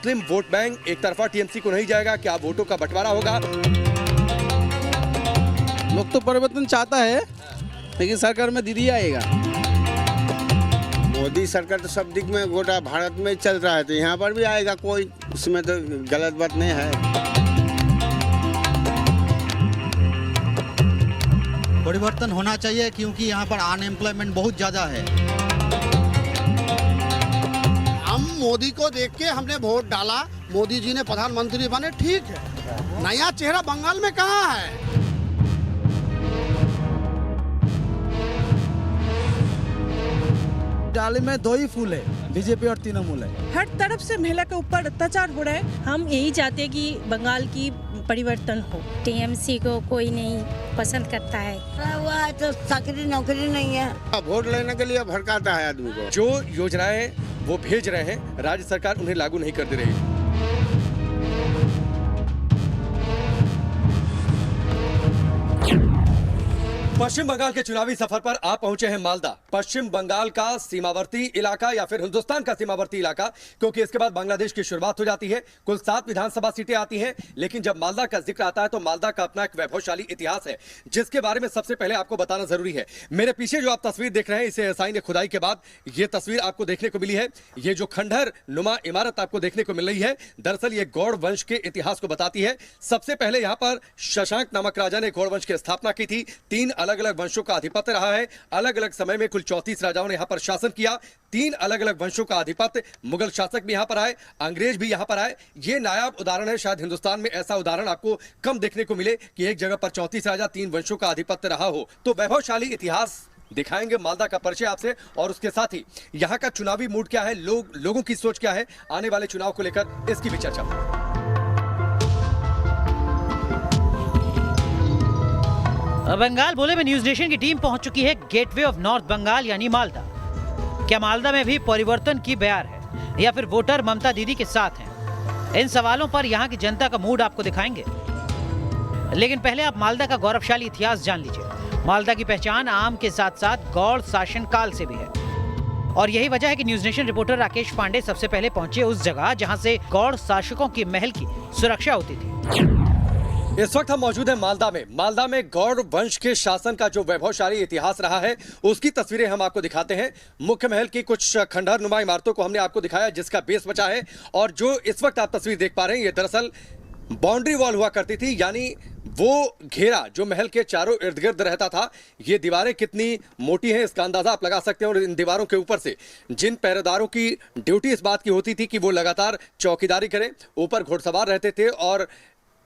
मुस्लिम vote bank एक तरफा TMC को नहीं जाएगा, क्या वोटों का बंटवारा होगा? लोग तो परिवर्तन चाहता है, लेकिन सरकार में दीदी आएगा। मोदी सरकार तो सब दिख में गोटा भारत में चल रहा है, तो यहाँ पर भी आएगा कोई, उसमें तो गलत बात नहीं है। परिवर्तन होना चाहिए क्योंकि यहाँ पर अनएम्प्लॉयमेंट बहुत ज़्यादा है। हम मोदी को देख के हमने वोट डाला, मोदी जी ने प्रधानमंत्री बने, ठीक है। नया चेहरा बंगाल में कहाँ है? डाली में दो ही फूल है, बीजेपी और तृणमूल है। हर तरफ से महिला के ऊपर अत्याचार हो रहा है। हम यही चाहते हैं कि बंगाल की परिवर्तन हो। टीएमसी को कोई नहीं पसंद करता है। हुआ है तो चाकरी नौकरी नहीं है। वोट लेने के लिए भड़काता है आदमी को। जो योजनाएं वो भेज रहे हैं, राज्य सरकार उन्हें लागू नहीं कर दे रही। पश्चिम बंगाल के चुनावी सफर पर आप पहुंचे हैं मालदा, पश्चिम बंगाल का सीमावर्ती इलाका या फिर हिंदुस्तान का सीमावर्ती इलाका, क्योंकि इसके बाद बांग्लादेश की शुरुआत हो जाती है। कुल 7 विधानसभा सीटें आती हैं, लेकिन जब मालदा का जिक्र आता है तो मालदा का अपना एक वैभवशाली इतिहास है, जिसके बारे में सबसे पहले आपको बताना जरूरी है। मेरे पीछे जो आप तस्वीर देख रहे हैं, इसे एसआई ने खुदाई के बाद यह तस्वीर आपको देखने को मिली है। ये जो खंडहर नुमा इमारत आपको देखने को मिल रही है, दरअसल ये गौड़ वंश के इतिहास को बताती है। सबसे पहले यहाँ पर शशांक नामक राजा ने गौड़ वंश की स्थापना की थी। 3 अलग अलग वंशों का आधिपत्य रहा है। अलग अलग समय में कुल 34 राजाओं ने यहां पर शासन किया। 3 अलग अलग वंशों का आधिपत्य, मुगल शासक भी यहां पर आए, अंग्रेज भी यहां पर आए। ये नायाब उदाहरण है, शायद हिंदुस्तान में ऐसा उदाहरण आपको कम देखने को मिले कि एक जगह पर 34 राजा, 3 वंशों का आधिपत्य रहा हो। तो वैभवशाली इतिहास दिखाएंगे मालदा का परिचय आपसे, और उसके साथ ही यहां का चुनावी मूड क्या है, लोगों की सोच क्या है आने वाले चुनाव को लेकर, इसकी भी चर्चा। बंगाल बोले में न्यूज नेशन की टीम पहुंच चुकी है गेटवे ऑफ नॉर्थ बंगाल यानी मालदा। क्या मालदा में भी परिवर्तन की बयार है या फिर वोटर ममता दीदी के साथ हैं? इन सवालों पर यहां की जनता का मूड आपको दिखाएंगे, लेकिन पहले आप मालदा का गौरवशाली इतिहास जान लीजिए। मालदा की पहचान आम के साथ साथ गौड़ शासन काल से भी है, और यही वजह है कि News Nation reporter Rakesh Pandey सबसे पहले पहुंचे उस जगह जहां से गौड़ शासकों की महल की सुरक्षा होती थी। इस वक्त हम मौजूद हैं मालदा में। मालदा में गौड़ वंश के शासन का जो वैभवशाली इतिहास रहा है, उसकी तस्वीरें हम आपको दिखाते हैं। मुख्य महल की कुछ खंडहर नुमा इमारतों को हमने आपको दिखाया, जिसका बेस बचा है। और जो इस वक्त आप तस्वीर देख पा रहे हैं, ये दरअसल बाउंड्री वॉल हुआ करती थी, यानी वो घेरा जो महल के चारों इर्द गिर्द रहता था। ये दीवारें कितनी मोटी हैं, इसका अंदाजा आप लगा सकते हैं। और इन दीवारों के ऊपर से जिन पहरेदारों की ड्यूटी इस बात की होती थी कि वो लगातार चौकीदारी करें, ऊपर घुड़सवार रहते थे, और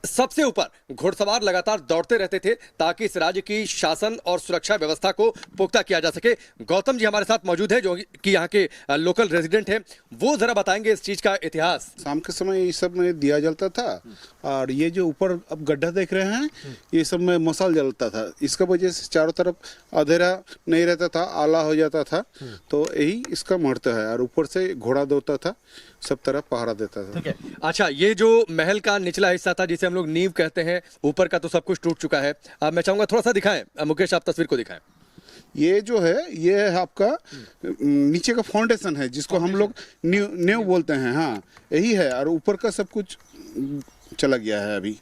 सबसे ऊपर घुड़सवार लगातार दौड़ते रहते थे ताकि इस राज्य की शासन और सुरक्षा व्यवस्था को पुख्ता किया जा सके। गौतम जी हमारे साथ मौजूद है, जो कि यहाँ के लोकल रेजिडेंट हैं। वो जरा बताएंगे इस चीज का इतिहास। शाम के समय ये सब में दिया जलता था, और ये जो ऊपर अब गड्ढा देख रहे हैं, ये सब में मसाल जलता था। इसका वजह से चारों तरफ अंधेरा नहीं रहता था, आला हो जाता था, तो यही इसका महत्व है। और ऊपर से घोड़ा दौड़ता था, सब तरफ पहरा देता था। ठीक है। अच्छा, ये जो महल का निचला हिस्सा था, जिसे हम लोग नींव कहते हैं, ऊपर का तो सब कुछ टूट चुका है। अब मैं चाहूंगा थोड़ा सा दिखाएं, मुकेश आप तस्वीर को दिखाएं। ये जो है, ये है आपका नीचे का फाउंडेशन है, जिसको हम लोग नींव बोलते हैं। हाँ, यही है। और ऊपर का सब कुछ चला गया है, अभी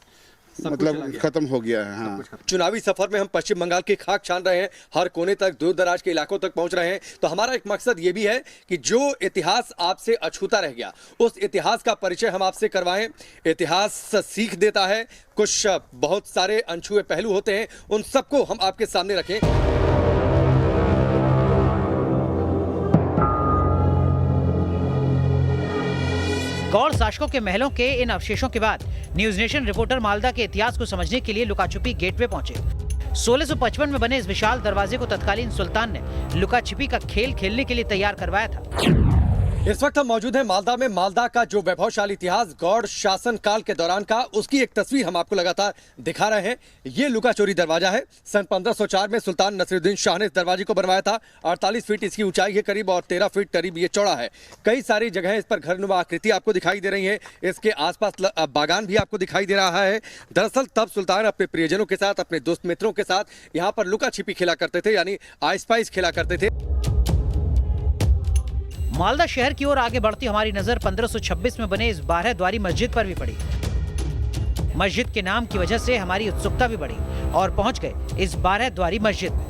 मतलब खत्म हो गया है। हाँ। चुनावी सफर में हम पश्चिम बंगाल की खाक छान रहे हैं, हर कोने तक, दूर दराज के इलाकों तक पहुंच रहे हैं। तो हमारा एक मकसद ये भी है कि जो इतिहास आपसे अछूता रह गया, उस इतिहास का परिचय हम आपसे करवाएं। इतिहास सीख देता है, कुछ बहुत सारे अनछुए पहलू होते हैं, उन सबको हम आपके सामने रखें। गौड़ शासकों के महलों के इन अवशेषों के बाद न्यूज नेशन रिपोर्टर मालदा के इतिहास को समझने के लिए लुका-छुपी गेटवे पहुंचे। 1655 में बने इस विशाल दरवाजे को तत्कालीन सुल्तान ने लुका छिपी का खेल खेलने के लिए तैयार करवाया था। इस वक्त हम मौजूद हैं मालदा में। मालदा का जो वैभवशाली इतिहास गौड़ शासन काल के दौरान का, उसकी एक तस्वीर हम आपको लगातार दिखा रहे हैं। ये लुका चोरी दरवाजा है। सन 1504 में सुल्तान नसीरुद्दीन शाह ने इस दरवाजे को बनवाया था। 48 फीट इसकी ऊंचाई है करीब, और 13 फीट करीब ये चौड़ा है। कई सारी जगह इस पर घरनुमा आकृति आपको दिखाई दे रही है। इसके आसपास बागान भी आपको दिखाई दे रहा है। दरअसल तब सुल्तान अपने प्रियजनों के साथ, अपने दोस्त मित्रों के साथ यहाँ पर लुका छिपी खेला करते थे, यानी आइस पाइस खेला करते थे। मालदा शहर की ओर आगे बढ़ती हमारी नजर 1526 में बने इस 12 द्वारी मस्जिद पर भी पड़ी। मस्जिद के नाम की वजह से हमारी उत्सुकता भी बढ़ी और पहुंच गए इस 12 द्वारी मस्जिद में।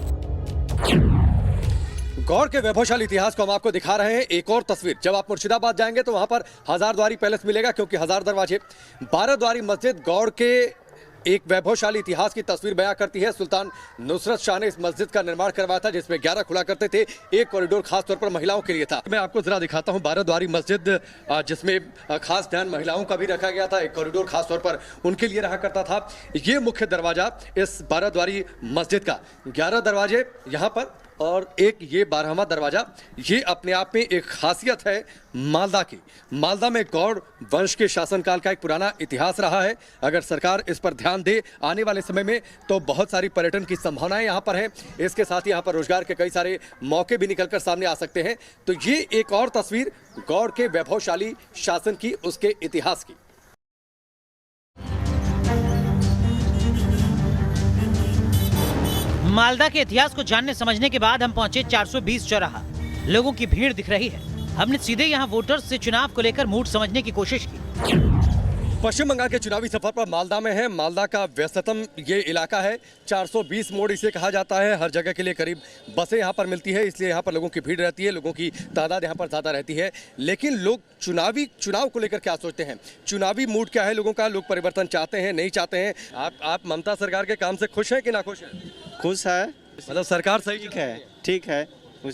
गौड़ के वैभवशाली इतिहास को हम आपको दिखा रहे हैं। एक और तस्वीर, जब आप मुर्शिदाबाद जाएंगे तो वहां पर हजारद्वारी पैलेस मिलेगा, क्योंकि हजार दरवाजे। 12 द्वारी मस्जिद गौड़ के एक वैभवशाली इतिहास की तस्वीर बयां करती है। सुल्तान नुसरत शाह ने इस मस्जिद का निर्माण करवाया था, जिसमें 11 खुला करते थे। एक कॉरिडोर खास तौर पर महिलाओं के लिए था। मैं आपको जरा दिखाता हूं 12 द्वारी मस्जिद, जिसमें खास ध्यान महिलाओं का भी रखा गया था। एक कॉरिडोर खास तौर पर उनके लिए रहा करता था। ये मुख्य दरवाजा इस 12 द्वारी मस्जिद का, 11 दरवाजे यहाँ पर और एक ये 12वां दरवाजा। ये अपने आप में एक खासियत है मालदा की। मालदा में गौड़ वंश के शासनकाल का एक पुराना इतिहास रहा है। अगर सरकार इस पर ध्यान दे आने वाले समय में तो बहुत सारी पर्यटन की संभावनाएं यहाँ पर हैं। इसके साथ ही यहाँ पर रोजगार के कई सारे मौके भी निकलकर सामने आ सकते हैं। तो ये एक और तस्वीर गौड़ के वैभवशाली शासन की, उसके इतिहास की। मालदा के इतिहास को जानने समझने के बाद हम पहुंचे 420 चौराहा। लोगों की भीड़ दिख रही है। हमने सीधे यहां वोटर्स से चुनाव को लेकर मूड समझने की कोशिश की। पश्चिम बंगाल के चुनावी सफर पर मालदा में है। मालदा का व्यस्ततम ये इलाका है। 420 मोड़ इसे कहा जाता है। हर जगह के लिए करीब बसें यहाँ पर मिलती है, इसलिए यहाँ पर लोगों की भीड़ रहती है। लोगों की तादाद यहाँ पर ज़्यादा रहती है। लेकिन लोग चुनाव को लेकर क्या सोचते हैं? चुनावी मूड क्या है लोगों का? लोग परिवर्तन चाहते हैं, नहीं चाहते हैं? आप ममता सरकार के काम से खुश हैं कि ना खुश हैं? खुश है, मतलब सरकार सही ठीक है, ठीक है।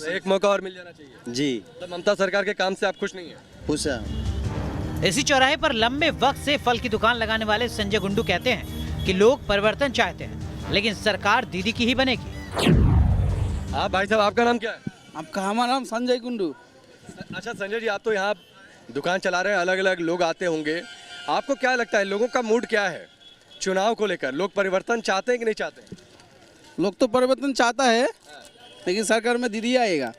एक मौका और मिल जाना चाहिए जी। तो ममता सरकार के काम से आप खुश नहीं हैं? खुश है। इसी चौराहे पर लंबे वक्त से फल की दुकान लगाने वाले संजय गुंडू कहते हैं कि लोग परिवर्तन चाहते हैं, लेकिन सरकार दीदी की ही बनेगी। आप भाई साहब, आपका नाम क्या है? आपका हमारा नाम संजय कुंडू। अच्छा संजय जी, आप तो यहाँ दुकान चला रहे हैं, अलग अलग लोग आते होंगे। आपको क्या लगता है लोगों का मूड क्या है चुनाव को लेकर? लोग परिवर्तन चाहते हैं कि नहीं चाहते? लोग तो परिवर्तन चाहता है, लेकिन सरकार में दीदी आएगा।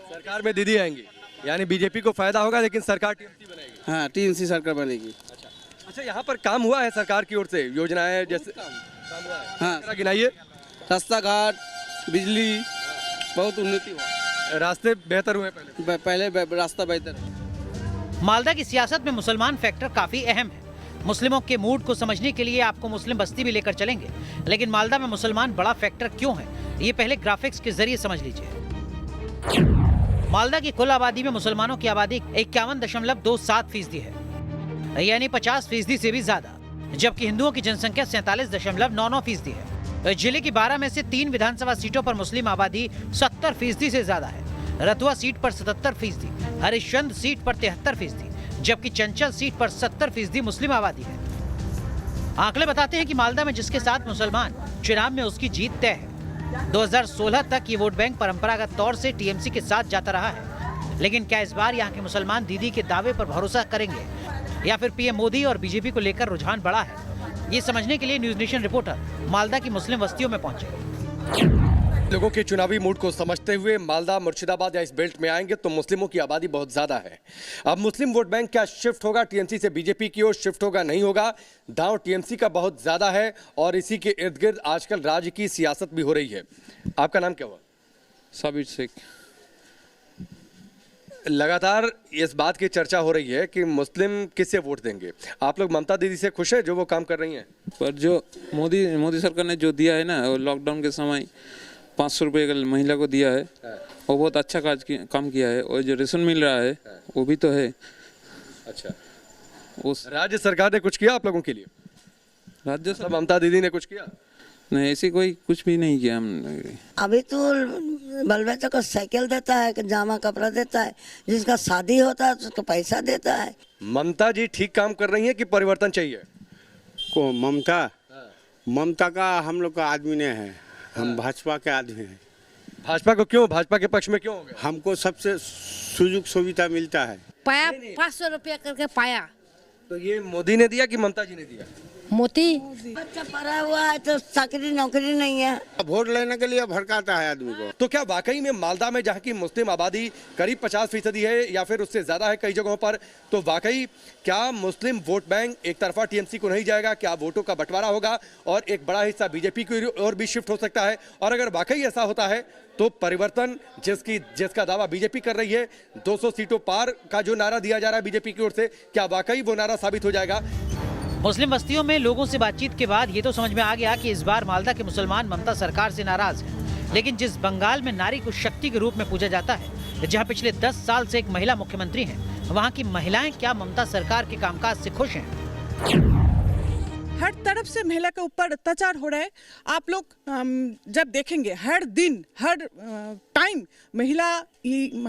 सरकार में दीदी आएंगी, यानी बीजेपी को फायदा होगा, लेकिन सरकार टीएमसी बनेगी। हाँ, टीएमसी सरकार बनेगी। अच्छा, यहाँ पर काम हुआ है सरकार की ओर से? योजनाएं जैसे काम हुआ है? हाँ, गिनाइए। रास्ता घाट, बिजली, बहुत उन्नति हुआ। रास्ते बेहतर हुए पहले रास्ता बेहतर है। मालदा की सियासत में मुसलमान फैक्टर काफी अहम है। मुस्लिमों के मूड को समझने के लिए आपको मुस्लिम बस्ती भी लेकर चलेंगे, लेकिन मालदा में मुसलमान बड़ा फैक्टर क्यों है, ये पहले ग्राफिक्स के जरिए समझ लीजिए। मालदा की कुल आबादी में मुसलमानों की आबादी 51.27% है, यानी 50% से भी ज्यादा, जबकि हिंदुओं की जनसंख्या 47.99% है। जिले की 12 में से 3 विधानसभा सीटों पर मुस्लिम आबादी 70% से ज्यादा है। रतुआ सीट पर 77%, हरिश्चंद सीट पर 73%, जबकि चंचल सीट पर 70% मुस्लिम आबादी है। आंकड़े बताते हैं कि मालदा में जिसके साथ मुसलमान, चुनाव में उसकी जीत तय है। 2016 तक ये वोट बैंक परंपरागत तौर से टीएमसी के साथ जाता रहा है, लेकिन क्या इस बार यहाँ के मुसलमान दीदी के दावे पर भरोसा करेंगे या फिर पीएम मोदी और बीजेपी को लेकर रुझान बढ़ा है? ये समझने के लिए न्यूज नेशन रिपोर्टर मालदा की मुस्लिम बस्तियों में पहुंचे। लोगों के चुनावी मूड को समझते हुए मालदा, मुर्शिदाबाद या इस बेल्ट में आएंगे तो मुस्लिमों की आबादी बहुत ज्यादा है। अब मुस्लिम वोट बैंक क्या शिफ्ट होगा टीएमसी से बीजेपी की ओर? शिफ्ट होगा, नहीं होगा? दांव टीएमसी का बहुत ज्यादा है और इसी के इर्द गिर्द आजकल राज्य की सियासत भी हो रही है। आपका नाम क्या हुआ? साबिर शेख। लगातार इस बात की चर्चा हो रही है कि मुस्लिम किससे वोट देंगे। आप लोग ममता दीदी से खुश है जो वो काम कर रही हैं? पर जो मोदी सरकार ने जो दिया है ना, लॉकडाउन के समय 500 रुपये का महिला को दिया है, वो बहुत अच्छा काम किया है। और जो रेशन मिल रहा है वो भी तो है। अच्छा, उस राज्य सरकार ने कुछ किया आप लोगों के लिए? राज्य सब ममता दीदी ने कुछ किया? नहीं, ऐसे कोई कुछ भी नहीं किया हमने। अभी तो बाल बच्चों को साइकिल देता है, जामा कपड़ा देता है, जिसका शादी होता है उसको पैसा देता है। ममता जी ठीक काम कर रही है कि परिवर्तन चाहिए? को ममता का हम लोग का आदमी नहीं है, हम भाजपा के आदमी हैं। भाजपा को क्यों? भाजपा के पक्ष में क्यों हो गए? हमको सबसे सुजुग सुविधा मिलता है। पाया 500 रुपया करके पाया। तो ये मोदी ने दिया कि ममता जी ने दिया? मोती बच्चा पढ़ा हुआ है तो चाकरी नौकरी नहीं है। वोट लेने के लिए भड़काता है आदमी को। तो क्या वाकई में मालदा में जहां की मुस्लिम आबादी करीब 50% है या फिर उससे ज्यादा है कई जगहों पर, तो वाकई क्या मुस्लिम वोट बैंक एक तरफा टीएमसी को नहीं जाएगा? क्या वोटों का बंटवारा होगा और एक बड़ा हिस्सा बीजेपी की ओर भी शिफ्ट हो सकता है? और अगर वाकई ऐसा होता है तो परिवर्तन जिसका दावा बीजेपी कर रही है, 200 सीटों पार का जो नारा दिया जा रहा है बीजेपी की ओर से, क्या वाकई वो नारा साबित हो जाएगा? मुस्लिम बस्तियों में लोगों से बातचीत के बाद ये तो समझ में आ गया कि इस बार मालदा के मुसलमान ममता सरकार से नाराज हैं। लेकिन जिस बंगाल में नारी को शक्ति के रूप में पूजा जाता है, जहां पिछले 10 साल से एक महिला मुख्यमंत्री हैं, वहां की महिलाएं क्या ममता सरकार के कामकाज से खुश हैं? हर तरफ से महिला के ऊपर अत्याचार हो रहा है। आप लोग जब देखेंगे हर दिन हर टाइम महिला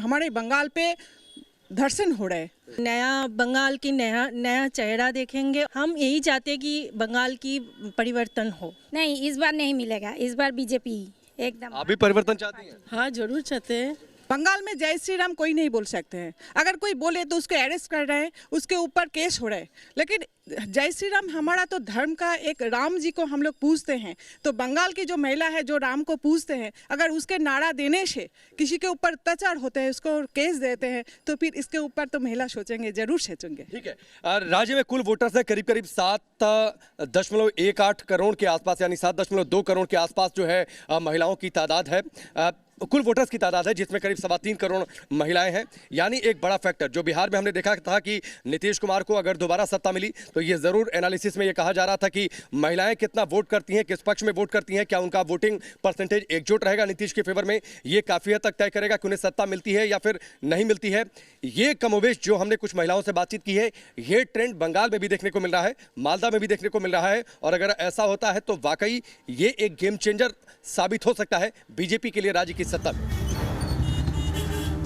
हमारे बंगाल पे धर्षण हो रहा है। नया बंगाल की नया चेहरा देखेंगे। हम यही चाहते हैं कि बंगाल की परिवर्तन हो। नहीं, इस बार नहीं मिलेगा, इस बार बीजेपी एकदम। आप भी परिवर्तन चाहती हैं? हाँ, जरूर चाहते हैं। बंगाल में जय श्री राम कोई नहीं बोल सकते हैं। अगर कोई बोले तो उसको अरेस्ट कर रहे हैं, उसके ऊपर केस हो रहा है। लेकिन जय श्री राम हमारा तो धर्म का एक राम जी को हम लोग पूजते हैं। तो बंगाल की जो महिला है जो राम को पूजते हैं, अगर उसके नारा देने से किसी के ऊपर अत्याचार होते हैं, उसको केस देते हैं, तो फिर इसके ऊपर तो महिला सोचेंगे, जरूर सोचेंगे। ठीक है। राज्य में कुल वोटर्स है करीब 7.18 करोड़ के आसपास, यानी 7.2 करोड़ के आसपास जो है महिलाओं की तादाद है। कुल वोटर्स की तादाद है जिसमें करीब 3.25 करोड़ महिलाएं हैं। यानी एक बड़ा फैक्टर जो बिहार में हमने देखा था कि नीतीश कुमार को अगर दोबारा सत्ता मिली तो ये जरूर एनालिसिस में ये कहा जा रहा था कि महिलाएं कितना वोट करती हैं, किस पक्ष में वोट करती हैं, क्या उनका वोटिंग परसेंटेज एकजुट रहेगा नीतीश के फेवर में, ये काफी हद तक तय करेगा कि उन्हें सत्ता मिलती है या फिर नहीं मिलती है। ये कमोवेश जो हमने कुछ महिलाओं से बातचीत की है, ये ट्रेंड बंगाल में भी देखने को मिल रहा है, मालदा में भी देखने को मिल रहा है। और अगर ऐसा होता है तो वाकई ये एक गेम चेंजर साबित हो सकता है बीजेपी के लिए राज्य की सत्ता में।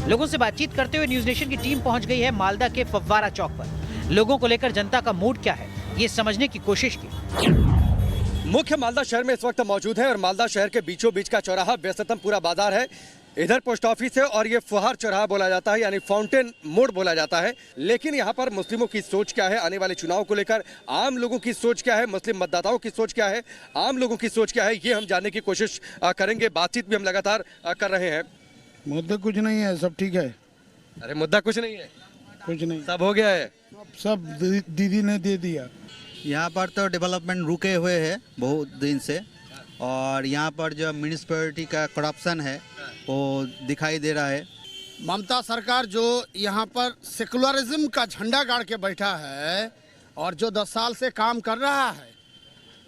लोगों से बातचीत करते हुए न्यूज नेशन की टीम पहुंच गई है मालदा के फव्वारा चौक पर। लोगों को लेकर जनता का मूड क्या है, ये समझने की कोशिश की। मुख्य मालदा शहर में इस वक्त मौजूद है और मालदा शहर के बीचों बीच का चौराहा व्यस्ततम पूरा बाजार है। इधर पोस्ट ऑफिस है और ये फुहार चौराहा बोला जाता है, यानी फाउंटेन मोड़ बोला जाता है। लेकिन यहाँ पर मुस्लिमों की सोच क्या है आने वाले चुनाव को लेकर, आम लोगों की सोच क्या है, मुस्लिम मतदाताओं की सोच क्या है, आम लोगों की सोच क्या है, ये हम जानने की कोशिश करेंगे। बातचीत भी हम लगातार कर रहे हैं। मुद्दा कुछ नहीं है, सब ठीक है। अरे मुद्दा कुछ नहीं है, कुछ नहीं, सब हो गया है, सब दीदी ने दे दिया। यहाँ पर तो डेवलपमेंट रुके हुए है बहुत दिन से, और यहाँ पर जो म्यूनिसिपैलिटी का करप्शन है वो दिखाई दे रहा है। ममता सरकार जो यहाँ पर सेकुलरिज्म का झंडा गाड़ के बैठा है और जो 10 साल से काम कर रहा है,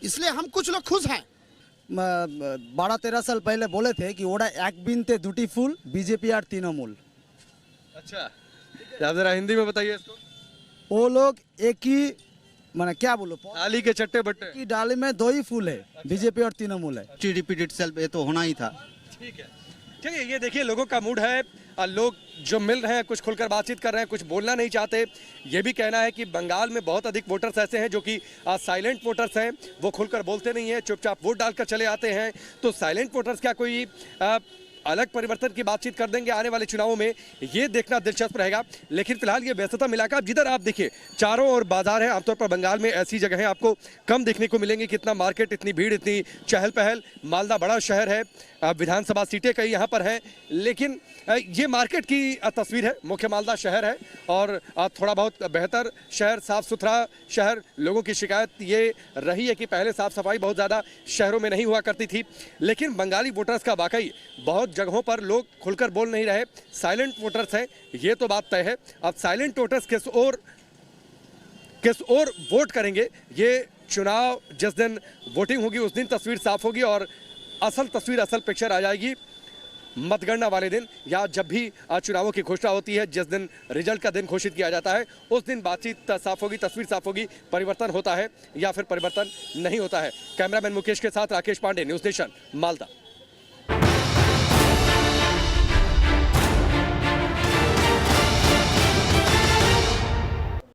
इसलिए हम कुछ लोग खुश हैं। 12-13 साल पहले बोले थे कि ओड़ा एक बिनते दुटी फूल बीजेपी और तृणमूल। अच्छा, आप जरा हिंदी में बताइए इसको। वो लोग एक ही माने क्या बोलो, थाली के चट्टे बट्टे की डाली में 2 ही फूल है, बीजेपी और तृणमूल है। रिपीट इटसेल्फ, ये तो होना ही था। ठीक है, चलिए ये देखिए लोगों का मूड है। लोग जो मिल रहे हैं कुछ खुलकर बातचीत कर रहे हैं, कुछ बोलना नहीं चाहते। ये भी कहना है कि बंगाल में बहुत अधिक वोटर्स ऐसे हैं जो कि साइलेंट वोटर्स हैं, वो खुलकर बोलते नहीं हैं, चुपचाप वोट डालकर चले आते हैं। तो साइलेंट वोटर्स क्या कोई अलग परिवर्तन की बातचीत कर देंगे आने वाले चुनावों में, ये देखना दिलचस्प रहेगा। लेकिन फिलहाल ये व्यस्ततम इलाका, अब जिधर आप देखिए चारों ओर बाजार है। आमतौर पर बंगाल में ऐसी जगहें आपको कम देखने को मिलेंगी, कितना मार्केट, इतनी भीड़, इतनी चहल पहल। मालदा बड़ा शहर है, विधानसभा सीटें कई यहाँ पर हैं, लेकिन ये मार्केट की तस्वीर है। मुख्य मालदा शहर है और थोड़ा बहुत बेहतर शहर, साफ सुथरा शहर। लोगों की शिकायत ये रही है कि पहले साफ सफाई बहुत ज़्यादा शहरों में नहीं हुआ करती थी, लेकिन बंगाली वोटर्स का वाकई बहुत जगहों पर लोग खुलकर बोल नहीं रहे, साइलेंट वोटर्स हैं, ये तो बात तय है। अब साइलेंट वोटर्स किस ओर वोट करेंगे, ये चुनाव जिस दिन वोटिंग होगी उस दिन तस्वीर साफ होगी और असल तस्वीर, असल पिक्चर आ जाएगी मतगणना वाले दिन, या जब भी चुनावों की घोषणा होती है, जिस दिन रिजल्ट का दिन घोषित किया जाता है, उस दिन बातचीत साफ होगी, तस्वीर साफ होगी, परिवर्तन होता है या फिर परिवर्तन नहीं होता है। कैमरामैन मुकेश के साथ राकेश पांडे, न्यूज़ नेशन, मालदा।